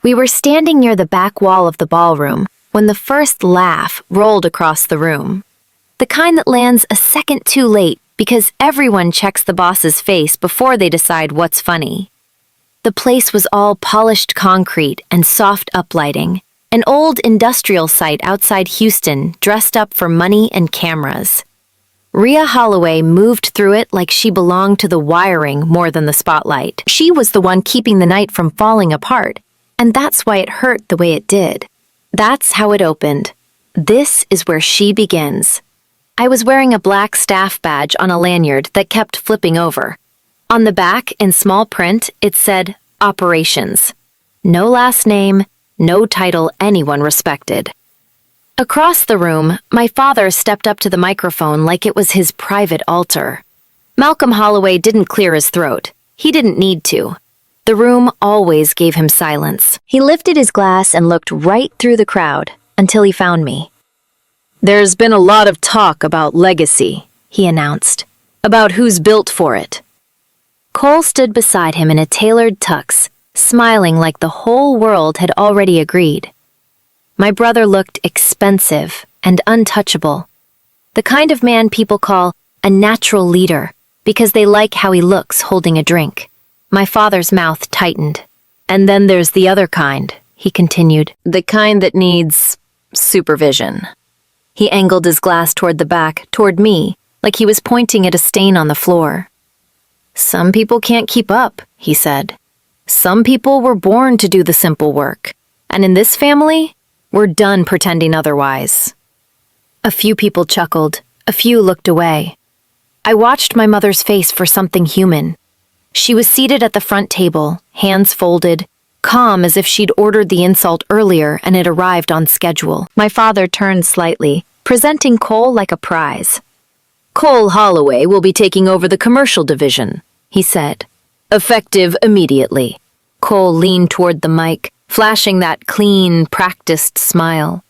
We were standing near the back wall of the ballroom when the first laugh rolled across the room. The kind that lands a second too late because everyone checks the boss's face before they decide what's funny. The place was all polished concrete and soft uplighting, an old industrial site outside Houston dressed up for money and cameras. Rhea Holloway moved through it like she belonged to the wiring more than the spotlight. She was the one keeping the night from falling apart, and that's why it hurt the way it did. That's how it opened. This is where she begins. I was wearing a black staff badge on a lanyard that kept flipping over. On the back, in small print, it said, Operations. No last name, no title anyone respected. Across the room, my father stepped up to the microphone like it was his private altar. Malcolm Holloway didn't clear his throat. He didn't need to. The room always gave him silence. He lifted his glass and looked right through the crowd until he found me. "There's been a lot of talk about legacy," he announced, "about who's built for it." Cole stood beside him in a tailored tux, smiling like the whole world had already agreed. My brother looked expensive and untouchable, the kind of man people call a natural leader because they like how he looks holding a drink. My father's mouth tightened. "And then there's the other kind," he continued, "the kind that needs supervision." He angled his glass toward the back, toward me, like he was pointing at a stain on the floor. "Some people can't keep up," he said. "Some people were born to do the simple work, and in this family, we're done pretending otherwise." A few people chuckled, a few looked away. I watched my mother's face for something human. She was seated at the front table, hands folded, calm as if she'd ordered the insult earlier and it arrived on schedule. My father turned slightly, presenting Cole like a prize. "Cole Holloway will be taking over the commercial division," he said. "Effective immediately." Cole leaned toward the mic, flashing that clean, practiced smile.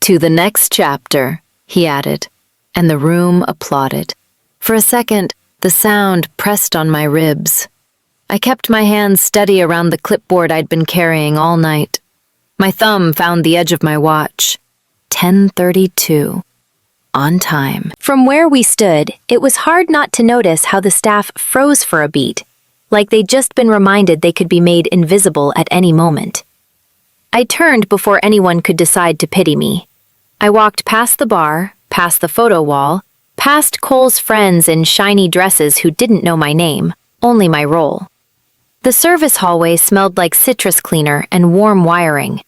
"To the next chapter," he added, and the room applauded. For a second, the sound pressed on my ribs. I kept my hands steady around the clipboard I'd been carrying all night. My thumb found the edge of my watch. 10:32. On time. From where we stood, it was hard not to notice how the staff froze for a beat, like they'd just been reminded they could be made invisible at any moment. I turned before anyone could decide to pity me. I walked past the bar, past the photo wall, past Cole's friends in shiny dresses who didn't know my name, only my role. The service hallway smelled like citrus cleaner and warm wiring.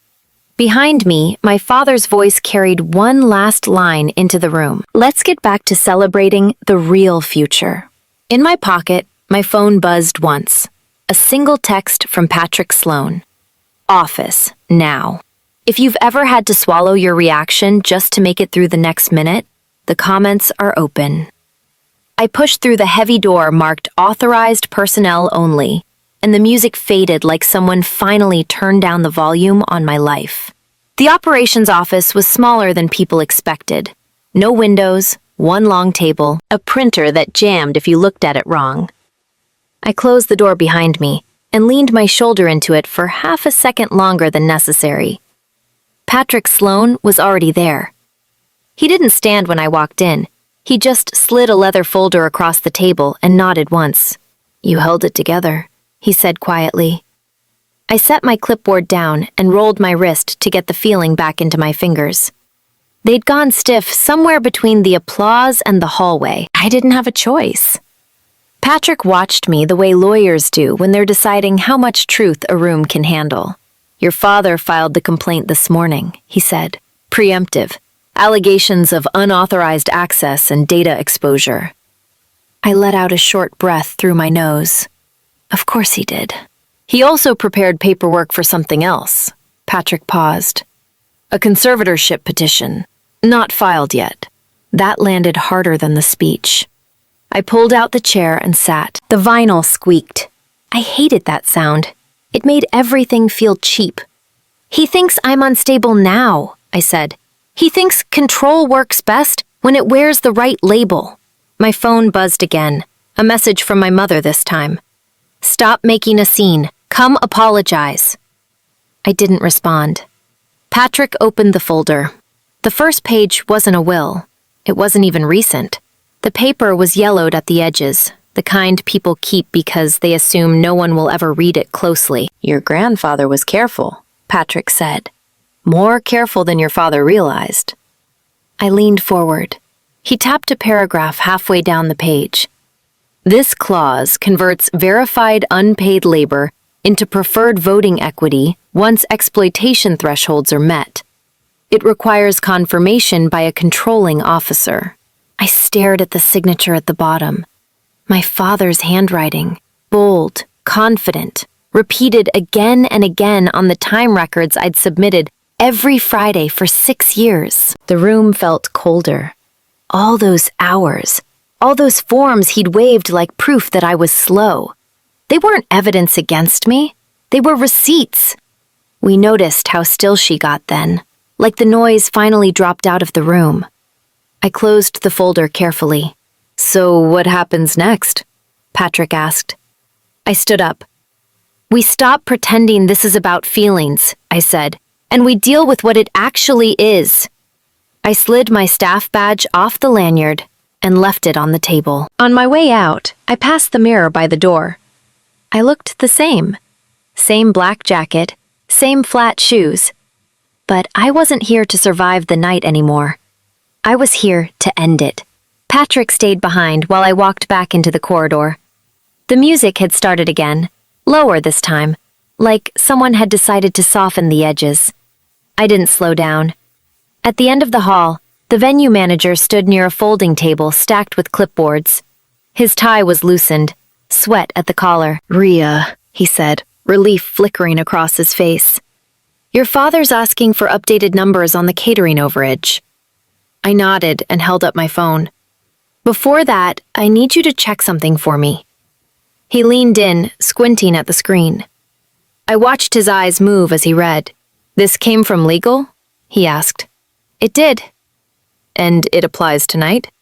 Behind me, my father's voice carried one last line into the room. Let's get back to celebrating the real future. In my pocket, my phone buzzed once. A single text from Patrick Sloan. "Office, now." If you've ever had to swallow your reaction just to make it through the next minute, the comments are open. I pushed through the heavy door marked Authorized Personnel Only, and the music faded like someone finally turned down the volume on my life. The operations office was smaller than people expected. No windows, one long table, a printer that jammed if you looked at it wrong. I closed the door behind me and leaned my shoulder into it for half a second longer than necessary. Patrick Sloan was already there. He didn't stand when I walked in. He just slid a leather folder across the table and nodded once. "You held it together," he said quietly. I set my clipboard down and rolled my wrist to get the feeling back into my fingers. They'd gone stiff somewhere between the applause and the hallway. I didn't have a choice. Patrick watched me the way lawyers do when they're deciding how much truth a room can handle. "Your father filed the complaint this morning," he said. "Preemptive. Allegations of unauthorized access and data exposure." I let out a short breath through my nose. Of course he did. "He also prepared paperwork for something else." Patrick paused. "A conservatorship petition. Not filed yet." That landed harder than the speech. I pulled out the chair and sat. The vinyl squeaked. I hated that sound. It made everything feel cheap. "He thinks I'm unstable now," I said. "He thinks control works best when it wears the right label." My phone buzzed again, a message from my mother this time. "Stop making a scene. Come apologize." I didn't respond. Patrick opened the folder. The first page wasn't a will. It wasn't even recent. The paper was yellowed at the edges, the kind people keep because they assume no one will ever read it closely. "Your grandfather was careful," Patrick said. "More careful than your father realized." I leaned forward. He tapped a paragraph halfway down the page. "This clause converts verified unpaid labor into preferred voting equity once exploitation thresholds are met. It requires confirmation by a controlling officer." I stared at the signature at the bottom. My father's handwriting, bold, confident, repeated again and again on the time records I'd submitted every Friday for 6 years. The room felt colder. All those hours, all those forms he'd waved like proof that I was slow. They weren't evidence against me. They were receipts. We noticed how still she got then, like the noise finally dropped out of the room. I closed the folder carefully. "So what happens next?" Patrick asked. I stood up. "We stop pretending this is about feelings," I said, "and we deal with what it actually is." I slid my staff badge off the lanyard and left it on the table. On my way out, I passed the mirror by the door. I looked the same. Same black jacket, same flat shoes. But I wasn't here to survive the night anymore. I was here to end it. Patrick stayed behind while I walked back into the corridor. The music had started again, lower this time, like someone had decided to soften the edges. I didn't slow down. At the end of the hall, the venue manager stood near a folding table stacked with clipboards. His tie was loosened, sweat at the collar. "Rhea," he said, relief flickering across his face. "Your father's asking for updated numbers on the catering overage." I nodded and held up my phone. "Before that, I need you to check something for me." He leaned in, squinting at the screen. I watched his eyes move as he read. "This came from legal?" he asked. "It did." "And it applies tonight?"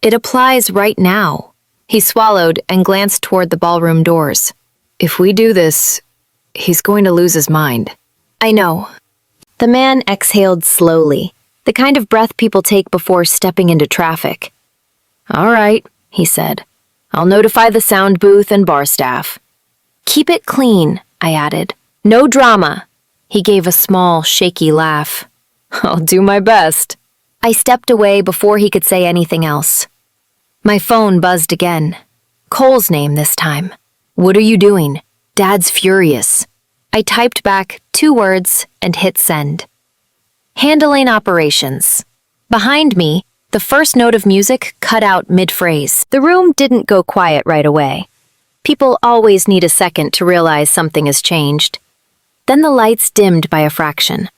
"It applies right now." He swallowed and glanced toward the ballroom doors. "If we do this, he's going to lose his mind." "I know." The man exhaled slowly, the kind of breath people take before stepping into traffic. "All right," he said. "I'll notify the sound booth and bar staff." "Keep it clean," I added. "No drama." He gave a small, shaky laugh. "I'll do my best." I stepped away before he could say anything else. My phone buzzed again. Cole's name this time. "What are you doing? Dad's furious." I typed back 2 words and hit send. "Handling operations." Behind me, the first note of music cut out mid-phrase. The room didn't go quiet right away. People always need a second to realize something has changed. Then the lights dimmed by a fraction.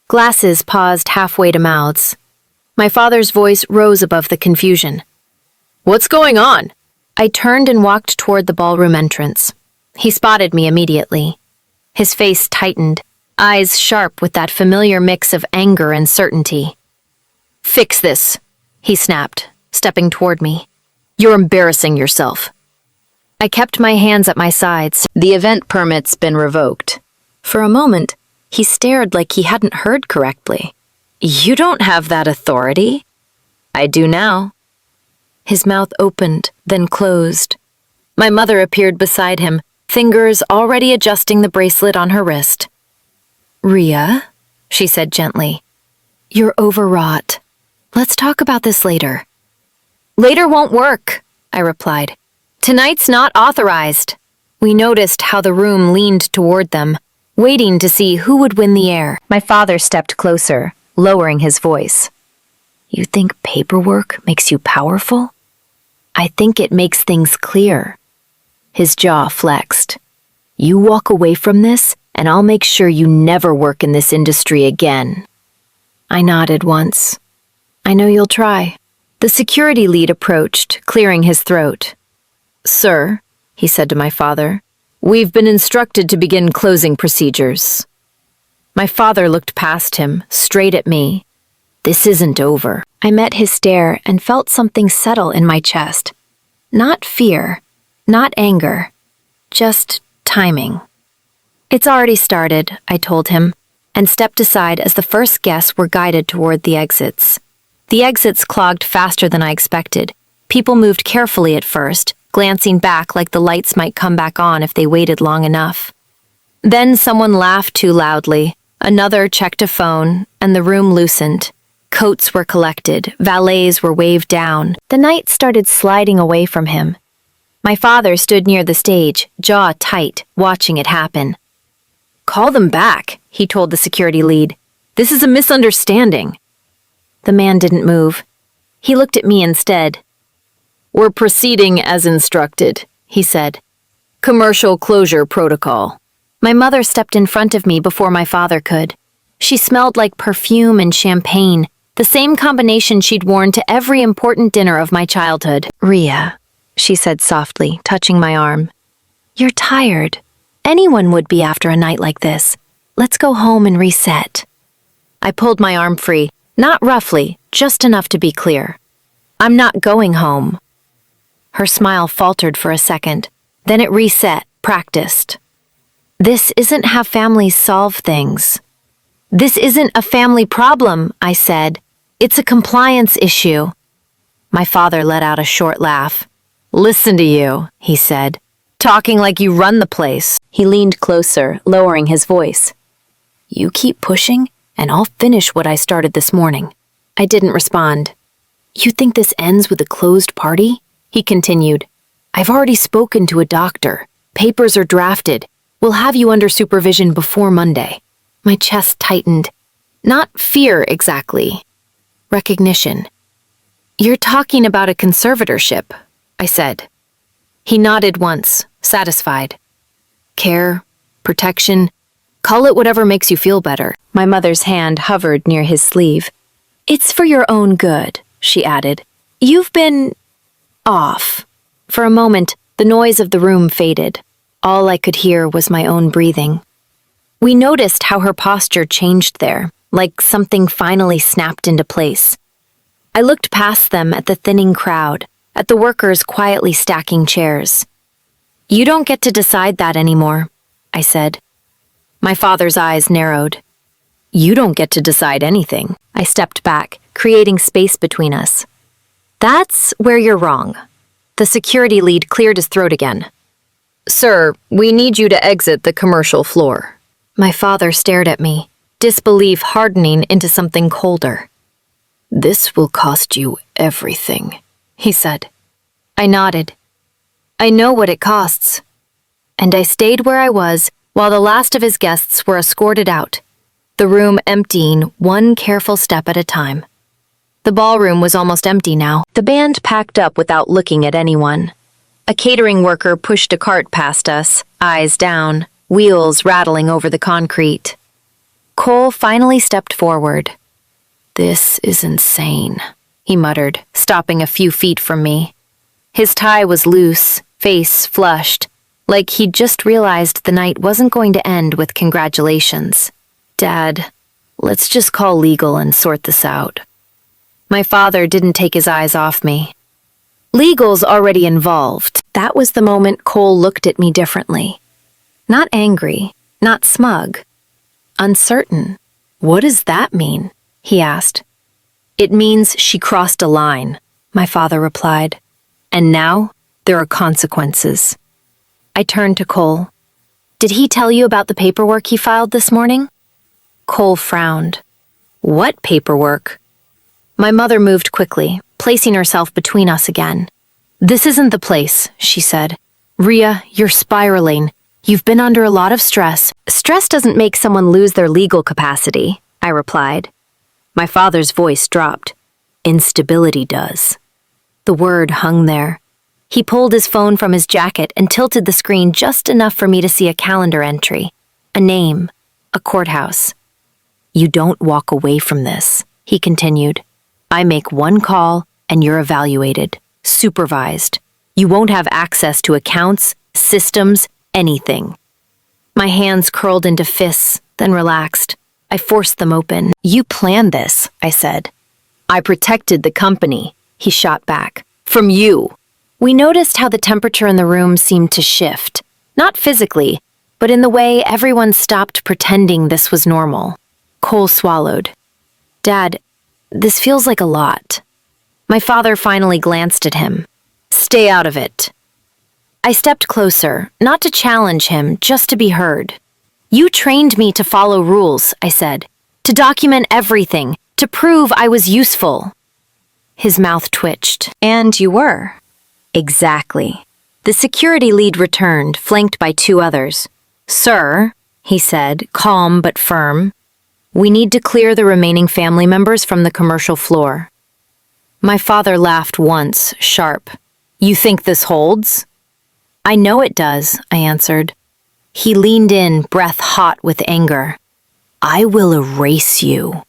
Glasses paused halfway to mouths. My father's voice rose above the confusion. "What's going on?" I turned and walked toward the ballroom entrance. He spotted me immediately. His face tightened, eyes sharp with that familiar mix of anger and certainty. "Fix this," he snapped, stepping toward me. "You're embarrassing yourself." I kept my hands at my sides. "The event permit's been revoked." For a moment, he stared like he hadn't heard correctly. "You don't have that authority." "I do now." His mouth opened, then closed. My mother appeared beside him, fingers already adjusting the bracelet on her wrist. "Rhea," she said gently, "you're overwrought. Let's talk about this later." "Later won't work," I replied. "Tonight's not authorized." We noticed how the room leaned toward them, waiting to see who would win the air. My father stepped closer, lowering his voice. "You think paperwork makes you powerful? I think it makes things clear." His jaw flexed. "You walk away from this, and I'll make sure you never work in this industry again." I nodded once. "I know you'll try." The security lead approached, clearing his throat. "Sir," he said to my father, "we've been instructed to begin closing procedures." My father looked past him, straight at me. "This isn't over." I met his stare and felt something settle in my chest. Not fear, not anger, just timing. It's already started, I told him, and stepped aside as the first guests were guided toward the exits. The exits clogged faster than I expected. People moved carefully at first, glancing back like the lights might come back on if they waited long enough. Then someone laughed too loudly, another checked a phone, and the room loosened. Coats were collected, valets were waved down. The night started sliding away from him. My father stood near the stage, jaw tight, watching it happen. "Call them back," he told the security lead. "This is a misunderstanding." The man didn't move. He looked at me instead. "We're proceeding as instructed," he said. "Commercial closure protocol." My mother stepped in front of me before my father could. She smelled like perfume and champagne, the same combination she'd worn to every important dinner of my childhood. "Rhea," she said softly, touching my arm. "You're tired. Anyone would be after a night like this. Let's go home and reset." I pulled my arm free, not roughly, just enough to be clear. "I'm not going home." Her smile faltered for a second, then it reset, practiced. "This isn't how families solve things." "This isn't a family problem," I said. "It's a compliance issue." My father let out a short laugh. "Listen to you," he said. "Talking like you run the place." He leaned closer, lowering his voice. "You keep pushing, and I'll finish what I started this morning." I didn't respond. "You think this ends with a closed party?" He continued. "I've already spoken to a doctor. Papers are drafted. We'll have you under supervision before Monday." My chest tightened. Not fear exactly. Recognition. "You're talking about a conservatorship," I said. He nodded once, satisfied. "Care, protection, call it whatever makes you feel better." My mother's hand hovered near his sleeve. "It's for your own good," she added. "You've been off." For a moment, the noise of the room faded. All I could hear was my own breathing. We noticed how her posture changed there, like something finally snapped into place. I looked past them at the thinning crowd, at the workers quietly stacking chairs. "You don't get to decide that anymore," I said. My father's eyes narrowed. "You don't get to decide anything." I stepped back, creating space between us. "That's where you're wrong." The security lead cleared his throat again. "Sir, we need you to exit the commercial floor." My father stared at me, disbelief hardening into something colder. "This will cost you everything," he said. I nodded. "I know what it costs." And I stayed where I was while the last of his guests were escorted out, the room emptying one careful step at a time. The ballroom was almost empty now. The band packed up without looking at anyone. A catering worker pushed a cart past us, eyes down, wheels rattling over the concrete. Cole finally stepped forward. "This is insane," he muttered, stopping a few feet from me. His tie was loose, face flushed, like he'd just realized the night wasn't going to end with congratulations. "Dad, let's just call legal and sort this out." My father didn't take his eyes off me. "Legal's already involved." That was the moment Cole looked at me differently. Not angry, not smug. Uncertain. "What does that mean?" he asked. "It means she crossed a line," my father replied. "And now, there are consequences." I turned to Cole. "Did he tell you about the paperwork he filed this morning?" Cole frowned. "What paperwork?" My mother moved quickly, placing herself between us again. "This isn't the place," she said. "Rhea, you're spiraling. You've been under a lot of stress." "Stress doesn't make someone lose their legal capacity," I replied. My father's voice dropped. "Instability does." The word hung there. He pulled his phone from his jacket and tilted the screen just enough for me to see a calendar entry, a name, a courthouse. "You don't walk away from this," he continued. "I make one call and you're evaluated, supervised. You won't have access to accounts, systems, anything." My hands curled into fists, then relaxed. I forced them open. "You planned this," I said. "I protected the company," he shot back. "From you." We noticed how the temperature in the room seemed to shift, not physically, but in the way everyone stopped pretending this was normal. Cole swallowed. "Dad, this feels like a lot." My father finally glanced at him. "Stay out of it." I stepped closer, not to challenge him, just to be heard. "You trained me to follow rules," I said, "to document everything, to prove I was useful." His mouth twitched. "And you were." "Exactly." The security lead returned, flanked by 2 others. "Sir," he said, calm but firm, "we need to clear the remaining family members from the commercial floor." My father laughed once, sharp. "You think this holds?" "I know it does," I answered. He leaned in, breath hot with anger. "I will erase you."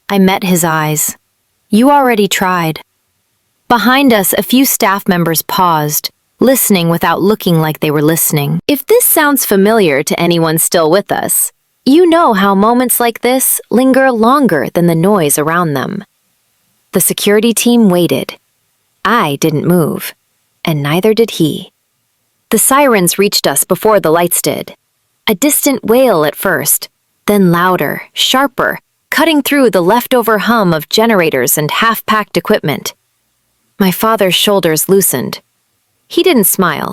I met his eyes. "You already tried." Behind us, a few staff members paused, listening without looking like they were listening. If this sounds familiar to anyone still with us, you know how moments like this linger longer than the noise around them. The security team waited. I didn't move, and neither did he. The sirens reached us before the lights did. A distant wail at first, then louder, sharper, cutting through the leftover hum of generators and half-packed equipment. My father's shoulders loosened. He didn't smile.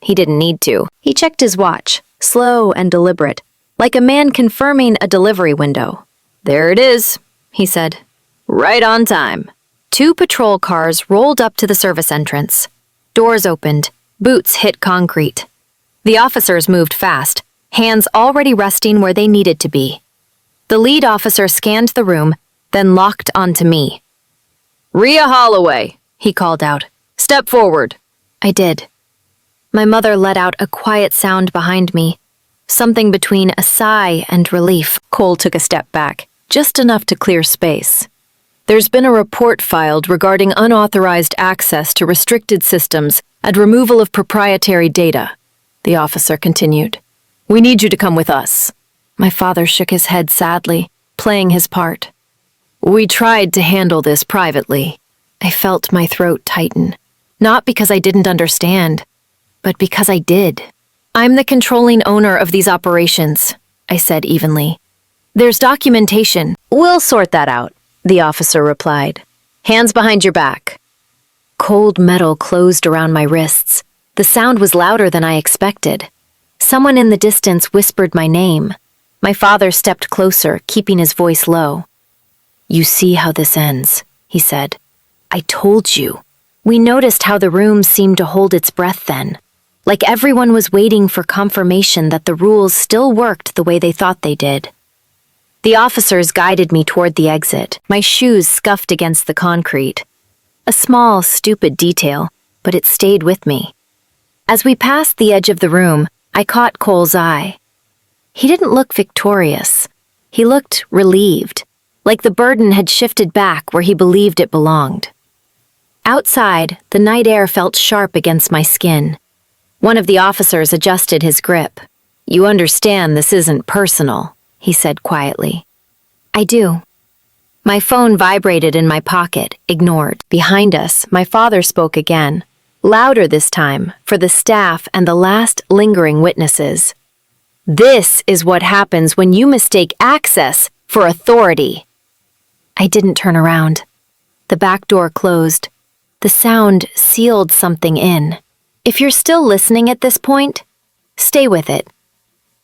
He didn't need to. He checked his watch, slow and deliberate, like a man confirming a delivery window. "There it is," he said. "Right on time." 2 patrol cars rolled up to the service entrance. Doors opened. Boots hit concrete. The officers moved fast, hands already resting where they needed to be. The lead officer scanned the room, then locked onto me. "Rhea Holloway," he called out. "Step forward." I did. My mother let out a quiet sound behind me, something between a sigh and relief. Cole took a step back, just enough to clear space. "There's been a report filed regarding unauthorized access to restricted systems and removal of proprietary data," the officer continued. "We need you to come with us." My father shook his head sadly, playing his part. "We tried to handle this privately." I felt my throat tighten, not because I didn't understand, but because I did. "I'm the controlling owner of these operations," I said evenly. "There's documentation." "We'll sort that out," the officer replied. "Hands behind your back." Cold metal closed around my wrists. The sound was louder than I expected. Someone in the distance whispered my name. My father stepped closer, keeping his voice low. "You see how this ends," he said. "I told you." We noticed how the room seemed to hold its breath then, like everyone was waiting for confirmation that the rules still worked the way they thought they did. The officers guided me toward the exit. My shoes scuffed against the concrete. A small, stupid detail, but it stayed with me. As we passed the edge of the room, I caught Cole's eye. He didn't look victorious. He looked relieved, like the burden had shifted back where he believed it belonged. Outside, the night air felt sharp against my skin. One of the officers adjusted his grip. "You understand this isn't personal," he said quietly. "I do." My phone vibrated in my pocket, ignored. Behind us, my father spoke again, louder this time, for the staff and the last lingering witnesses. "This is what happens when you mistake access for authority." I didn't turn around. The back door closed. The sound sealed something in. If you're still listening at this point, stay with it.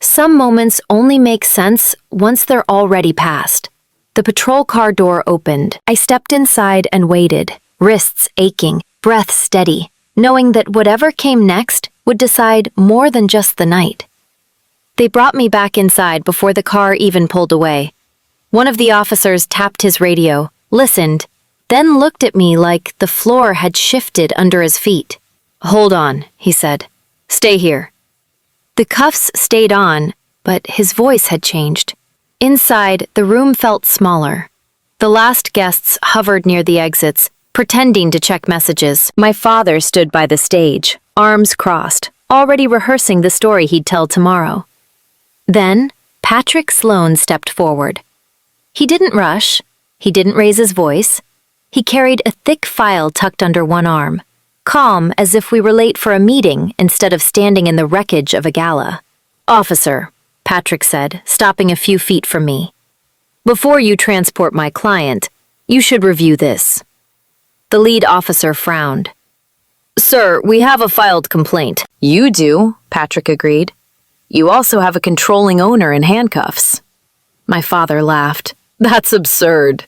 Some moments only make sense once they're already past. The patrol car door opened. I stepped inside and waited, wrists aching, breath steady, knowing that whatever came next would decide more than just the night. They brought me back inside before the car even pulled away. One of the officers tapped his radio, listened, then looked at me like the floor had shifted under his feet. "Hold on," he said. "Stay here." The cuffs stayed on, but his voice had changed. Inside, the room felt smaller. The last guests hovered near the exits, pretending to check messages. My father stood by the stage, arms crossed, already rehearsing the story he'd tell tomorrow. Then, Patrick Sloan stepped forward. He didn't rush. He didn't raise his voice. He carried a thick file tucked under one arm, calm as if we were late for a meeting instead of standing in the wreckage of a gala. Officer, Patrick said, stopping a few feet from me. Before you transport my client, you should review this. The lead officer frowned. Sir, we have a filed complaint. You do, Patrick agreed. You also have a controlling owner in handcuffs. My father laughed. That's absurd.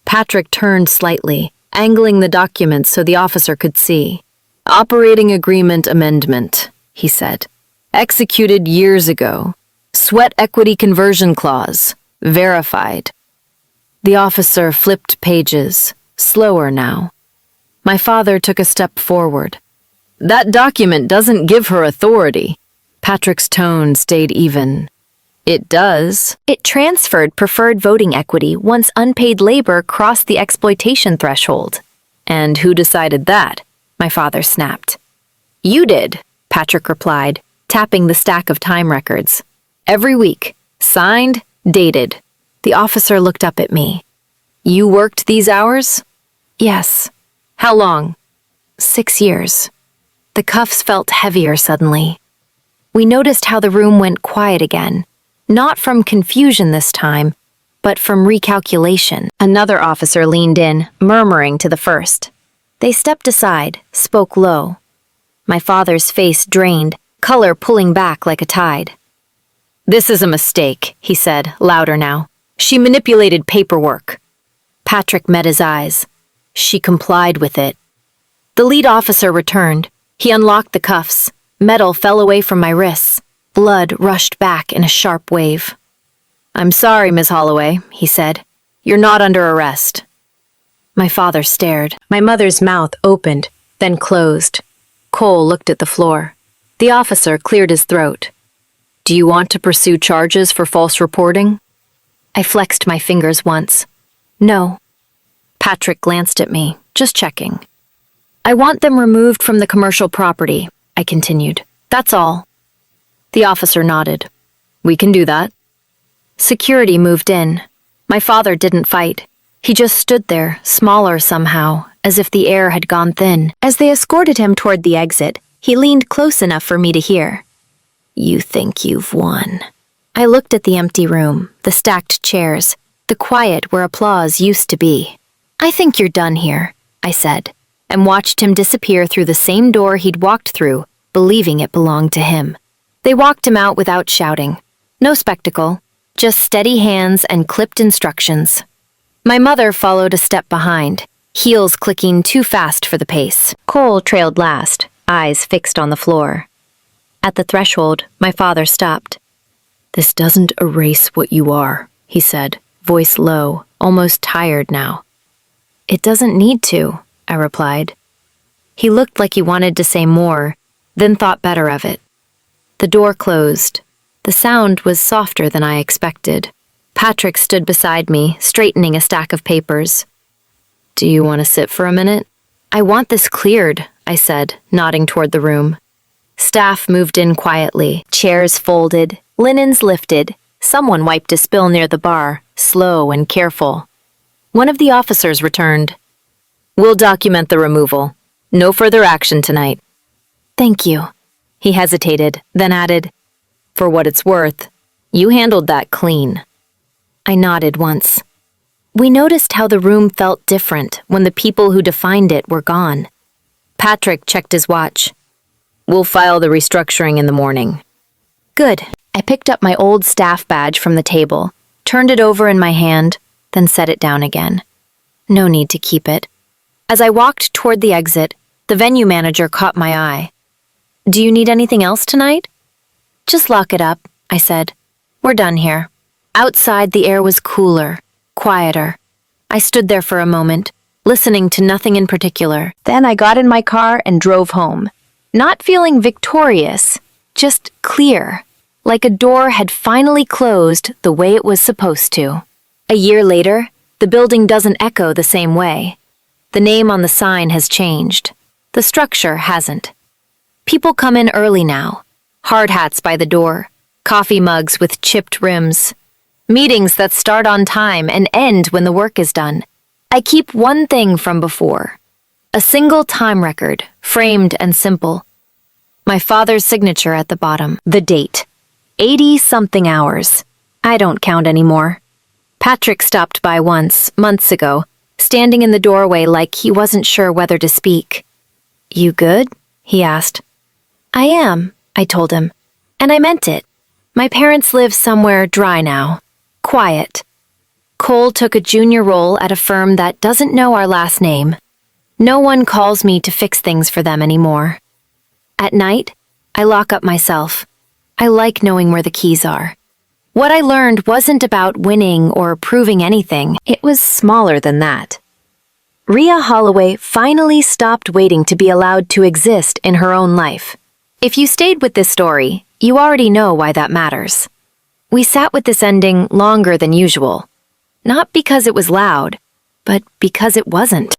Patrick turned slightly, angling the document so the officer could see. Operating agreement amendment, he said. Executed years ago. Sweat equity conversion clause. Verified. The officer flipped pages, slower now. My father took a step forward. That document doesn't give her authority. Patrick's tone stayed even. It does. It transferred preferred voting equity once unpaid labor crossed the exploitation threshold. And who decided that? My father snapped. You did, Patrick replied, tapping the stack of time records. Every week. Signed, dated. The officer looked up at me. You worked these hours? Yes. How long? 6 years. The cuffs felt heavier suddenly. We noticed how the room went quiet again. Not from confusion this time, but from recalculation. Another officer leaned in, murmuring to the first. They stepped aside, spoke low. My father's face drained, color pulling back like a tide. This is a mistake, he said, louder now. She manipulated paperwork. Patrick met his eyes. She complied with it. The lead officer returned. He unlocked the cuffs. Metal fell away from my wrists. Blood rushed back in a sharp wave. I'm sorry, Ms. Holloway, he said. You're not under arrest. My father stared. My mother's mouth opened, then closed. Cole looked at the floor. The officer cleared his throat. Do you want to pursue charges for false reporting? I flexed my fingers once. No. Patrick glanced at me, just checking. I want them removed from the commercial property, I continued. That's all. The officer nodded. We can do that. Security moved in. My father didn't fight. He just stood there, smaller somehow, as if the air had gone thin. As they escorted him toward the exit, he leaned close enough for me to hear. You think you've won. I looked at the empty room, the stacked chairs, the quiet where applause used to be. I think you're done here, I said, and watched him disappear through the same door he'd walked through, believing it belonged to him. They walked him out without shouting. No spectacle, just steady hands and clipped instructions. My mother followed a step behind, heels clicking too fast for the pace. Cole trailed last, eyes fixed on the floor. At the threshold, my father stopped. This doesn't erase what you are, he said, voice low, almost tired now. It doesn't need to, I replied. He looked like he wanted to say more, then thought better of it. The door closed. The sound was softer than I expected. Patrick stood beside me, straightening a stack of papers. Do you want to sit for a minute? I want this cleared, I said, nodding toward the room. Staff moved in quietly, chairs folded, linens lifted. Someone wiped a spill near the bar, slow and careful. One of the officers returned. We'll document the removal. No further action tonight. Thank you. He hesitated, then added, For what it's worth, you handled that clean. I nodded once. We noticed how the room felt different when the people who defined it were gone. Patrick checked his watch. We'll file the restructuring in the morning. Good. I picked up my old staff badge from the table, turned it over in my hand, then set it down again. No need to keep it. As I walked toward the exit, the venue manager caught my eye. Do you need anything else tonight? Just lock it up, I said. We're done here. Outside, the air was cooler, quieter. I stood there for a moment, listening to nothing in particular. Then I got in my car and drove home. Not feeling victorious, just clear, like a door had finally closed the way it was supposed to. A year later, the building doesn't echo the same way. The name on the sign has changed. The structure hasn't. People come in early now. Hard hats by the door, coffee mugs with chipped rims. Meetings that start on time and end when the work is done. I keep one thing from before. A single time record, framed and simple. My father's signature at the bottom, the date. 80-something hours. I don't count anymore. Patrick stopped by once, months ago, standing in the doorway like he wasn't sure whether to speak. "You good?" he asked. "I am," I told him. And I meant it. My parents live somewhere dry now. Quiet. Cole took a junior role at a firm that doesn't know our last name. No one calls me to fix things for them anymore. At night, I lock up myself. I like knowing where the keys are. What I learned wasn't about winning or proving anything. It was smaller than that. Rhea Holloway finally stopped waiting to be allowed to exist in her own life. If you stayed with this story, you already know why that matters. We sat with this ending longer than usual. Not because it was loud, but because it wasn't.